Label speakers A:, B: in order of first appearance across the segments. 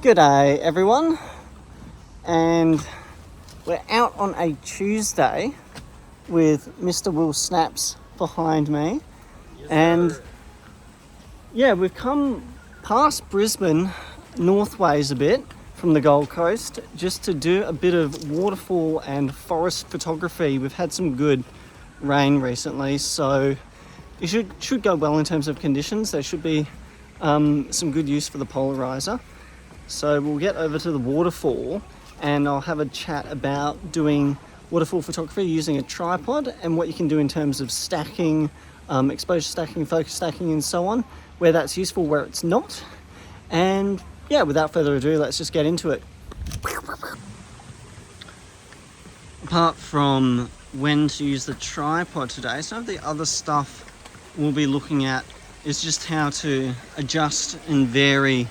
A: G'day everyone, and we're out on a Tuesday with Mr. Will Snaps behind me.
B: Yes,
A: and
B: sir.
A: Yeah, we've come past Brisbane northways a bit from the Gold Coast just to do a bit of waterfall and forest photography. We've had some good rain recently, so it should go well in terms of conditions. There should be some good use for the polarizer. So we'll get over to the waterfall and I'll have a chat about doing waterfall photography using a tripod and what you can do in terms of stacking, exposure stacking, focus stacking and so on, where that's useful, where it's not. And yeah, without further ado, let's just get into it. Apart from when to use the tripod today, some of the other stuff we'll be looking at is just how to adjust and vary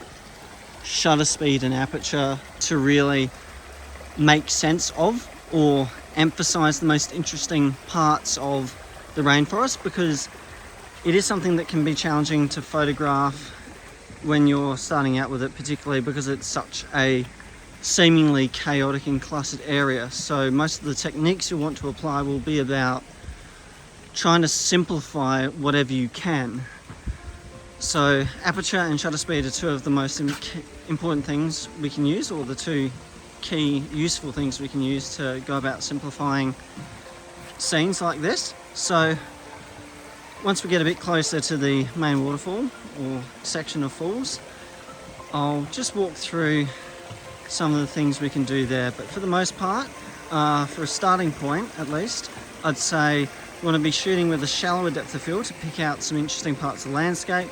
A: shutter speed and aperture to really make sense of or emphasize the most interesting parts of the rainforest, because it is something that can be challenging to photograph when you're starting out with it, particularly because it's such a seemingly chaotic and cluttered area. So most of the techniques you'll want to apply will be about trying to simplify whatever you can. So aperture and shutter speed are two of the most important things we can use, or the two key useful things we can use to go about simplifying scenes like this. So once we get a bit closer to the main waterfall or section of falls, I'll just walk through some of the things we can do there. But for the most part, for a starting point at least, I'd say you want to be shooting with a shallower depth of field to pick out some interesting parts of the landscape.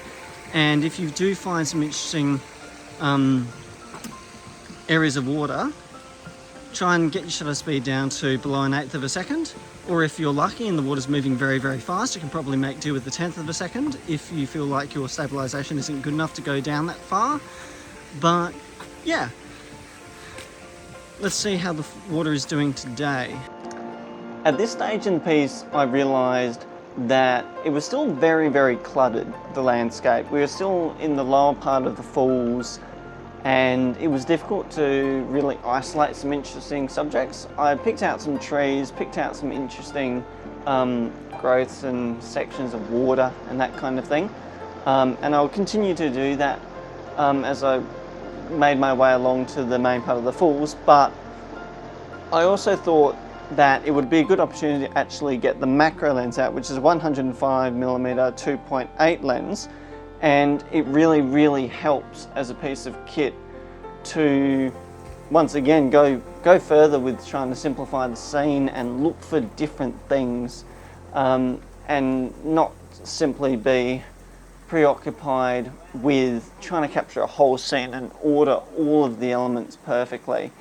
A: And if you do find some interesting areas of water, try and get your shutter speed down to below 1/8 of a second. Or if you're lucky and the water's moving very, very fast, you can probably make do with 1/10 of a second if you feel like your stabilization isn't good enough to go down that far. But yeah, let's see how the water is doing today. At this stage in the piece, I realized that it was still very, very cluttered, the landscape. We were still in the lower part of the falls and it was difficult to really isolate some interesting subjects. I picked out some trees, picked out some interesting growths and sections of water and that kind of thing. And I'll continue to do that as I made my way along to the main part of the falls. But I also thought that it would be a good opportunity to actually get the macro lens out, which is a 105mm 2.8 lens, and it really, really helps as a piece of kit to once again go further with trying to simplify the scene and look for different things, and not simply be preoccupied with trying to capture a whole scene and order all of the elements perfectly.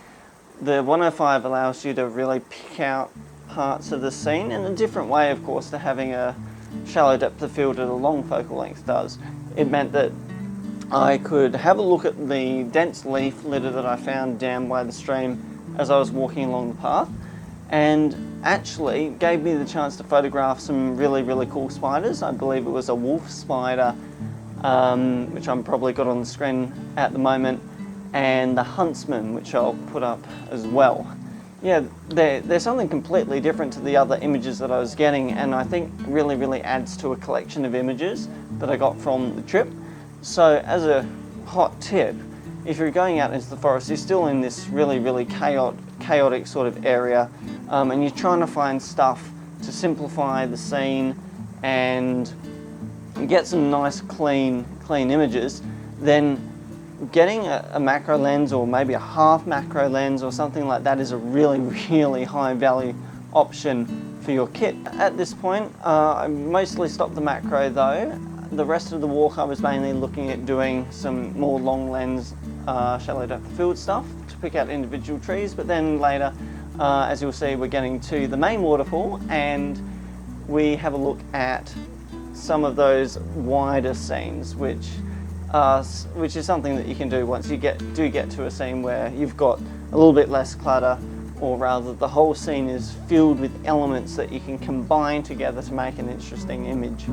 A: The 105 allows you to really pick out parts of the scene in a different way, of course, to having a shallow depth of field at a long focal length does. It meant that I could have a look at the dense leaf litter that I found down by the stream as I was walking along the path, and actually gave me the chance to photograph some really, really cool spiders. I believe it was a wolf spider, which I'm probably got on the screen at the moment, and the huntsman, which I'll put up as well. Yeah, there's something completely different to the other images that I was getting, and I think really, really adds to a collection of images that I got from the trip. So as a hot tip, if you're going out into the forest, you're still in this really, really chaotic sort of area, and you're trying to find stuff to simplify the scene and get some nice clean images, then getting a macro lens, or maybe a half macro lens or something like that, is a really, really high value option for your kit. At this point, I mostly stopped the macro though. The rest of the walk I was mainly looking at doing some more long lens, shallow depth of field stuff to pick out individual trees, but then later, as you'll see, we're getting to the main waterfall and we have a look at some of those wider scenes, which is something that you can do once you do get to a scene where you've got a little bit less clutter, or rather the whole scene is filled with elements that you can combine together to make an interesting image.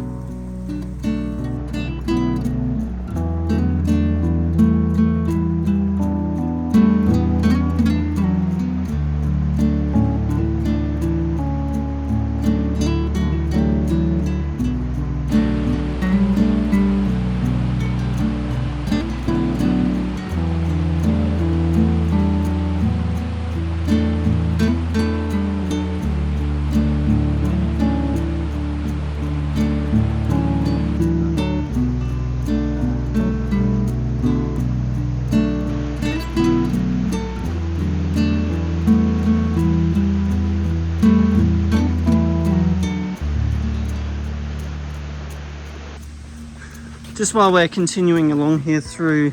A: Just while we're continuing along here through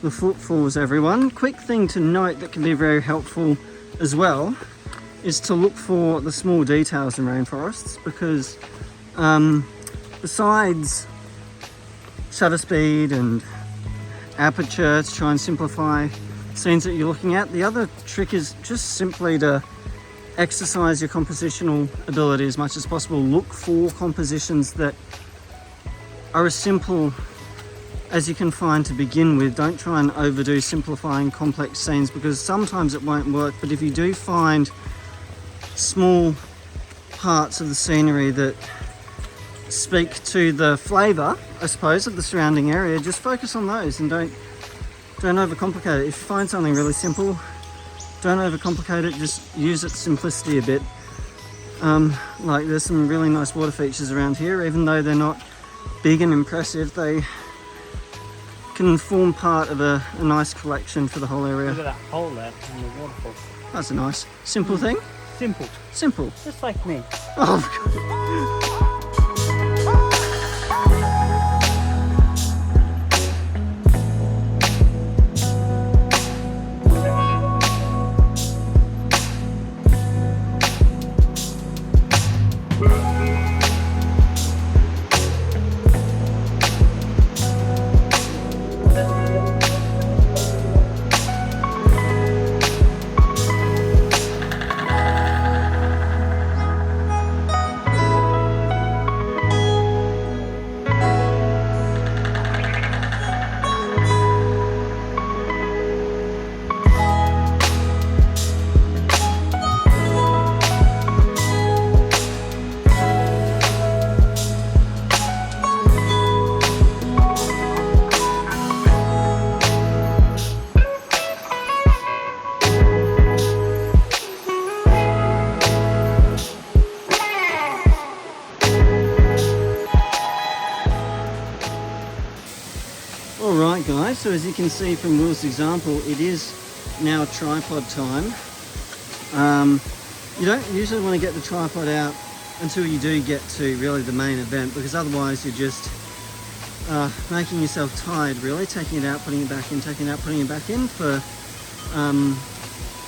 A: the footfalls, everyone, quick thing to note that can be very helpful as well is to look for the small details in rainforests, because besides shutter speed and aperture to try and simplify scenes that you're looking at, the other trick is just simply to exercise your compositional ability as much as possible. Look for compositions that are as simple as you can find to begin with. Don't try and overdo simplifying complex scenes, because sometimes it won't work. But if you do find small parts of the scenery that speak to the flavour, I suppose, of the surrounding area, just focus on those and don't overcomplicate it. If you find something really simple, don't overcomplicate it, just use its simplicity a bit. Like there's some really nice water features around here. Even though they're not big and impressive, they can form part of a nice collection for the whole area.
B: Look at that hole there in the waterfall.
A: That's a nice, simple thing.
B: Simple.
A: Simple.
B: Just like me.
A: Oh, God. Alright guys, so as you can see from Will's example, it is now tripod time. You don't usually want to get the tripod out until you do get to really the main event, because otherwise you're just making yourself tired really, taking it out, putting it back in, taking it out, putting it back in for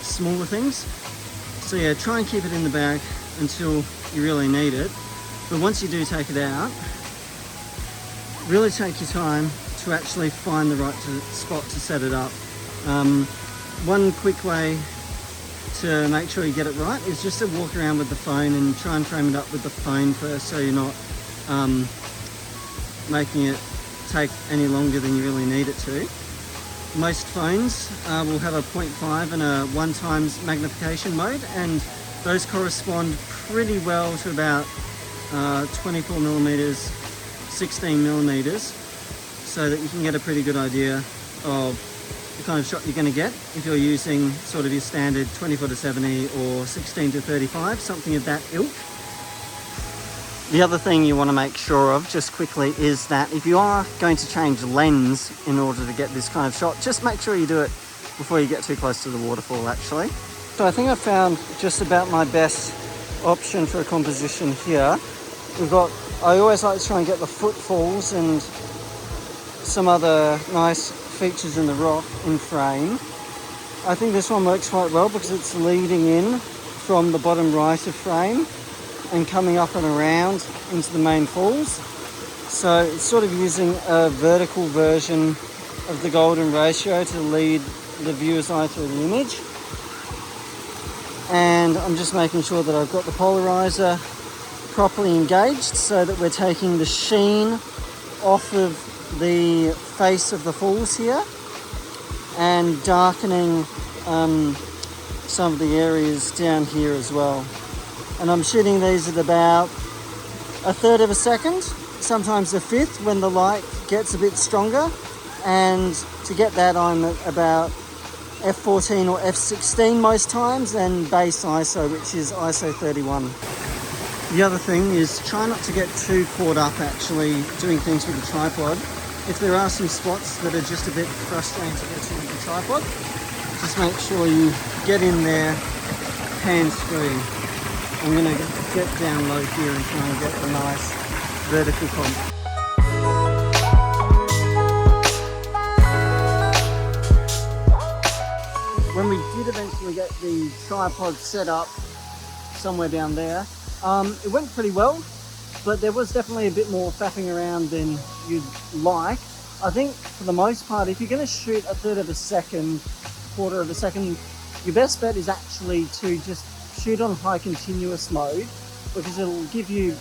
A: smaller things. So yeah, try and keep it in the bag until you really need it. But once you do take it out, really take your time to actually find the right spot to set it up. One quick way to make sure you get it right is just to walk around with the phone and try and frame it up with the phone first, so you're not making it take any longer than you really need it to. Most phones will have a 0.5 and a 1x magnification mode, and those correspond pretty well to about 24mm, 16mm, so that you can get a pretty good idea of the kind of shot you're going to get if you're using sort of your standard 24-70 or 16-35, something of that ilk. The other thing you want to make sure of, just quickly, is that if you are going to change lens in order to get this kind of shot, just make sure you do it before you get too close to the waterfall actually. So I think I found just about my best option for a composition here. I always like to try and get the footfalls and some other nice features in the rock in frame. I think this one works quite well because it's leading in from the bottom right of frame and coming up and around into the main falls. So it's sort of using a vertical version of the golden ratio to lead the viewer's eye through the image. And I'm just making sure that I've got the polarizer properly engaged so that we're taking the sheen off of the face of the falls here and darkening some of the areas down here as well. And I'm shooting these at about 1/3 of a second, sometimes 1/5 when the light gets a bit stronger. And to get that, I'm at about f14 or f16 most times, and base ISO, which is ISO 31. The other thing is try not to get too caught up actually doing things with the tripod. If there are some spots that are just a bit frustrating to get to with the tripod, just make sure you get in there hands-free. I'm going to get down low here and try and get a nice vertical comp. did eventually get the tripod set up somewhere down there. It went pretty well, but there was definitely a bit more faffing around than you'd like. I think for the most part, if you're going to shoot a third of a second, quarter of a second, your best bet is actually to just shoot on high continuous mode, because it'll give you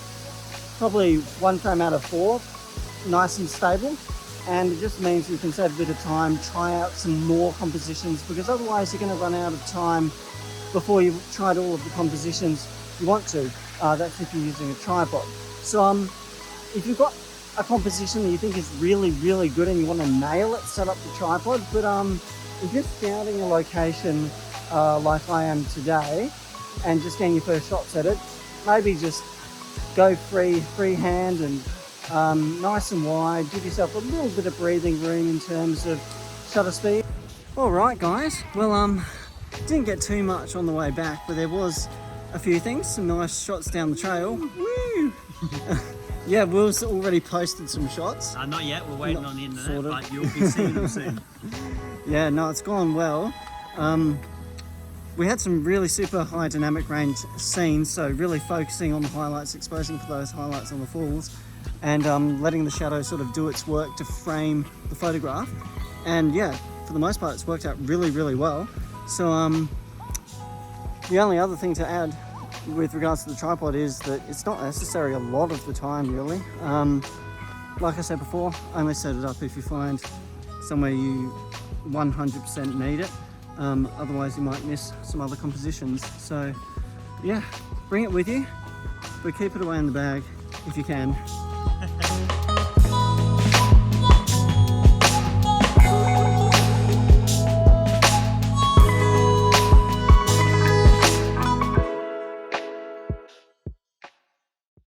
A: probably 1 frame out of 4, nice and stable, and it just means you can save a bit of time, try out some more compositions, because otherwise you're going to run out of time before you've tried all of the compositions you want to. That's if you're using a tripod. So if you've got a composition that you think is really, really good and you want to nail it, set up the tripod. But if you're scouting a location like I am today and just getting your first shots at it, maybe just go freehand and nice and wide. Give yourself a little bit of breathing room in terms of shutter speed. All right, guys. Well, didn't get too much on the way back, but there was a few things, some nice shots down the trail. Woo! Yeah, Will's already posted some shots.
B: Not yet, we're waiting on the internet,
A: sort of.
B: but you'll be seeing them soon.
A: Yeah, no, it's gone well. We had some really super high dynamic range scenes, so really focusing on the highlights, exposing for those highlights on the falls, and letting the shadow sort of do its work to frame the photograph. And yeah, for the most part, it's worked out really, really well. So the only other thing to add with regards to the tripod is that it's not necessary a lot of the time, really. Like I said before, only set it up if you find somewhere you 100% need it. Otherwise you might miss some other compositions. So yeah, bring it with you, but keep it away in the bag if you can.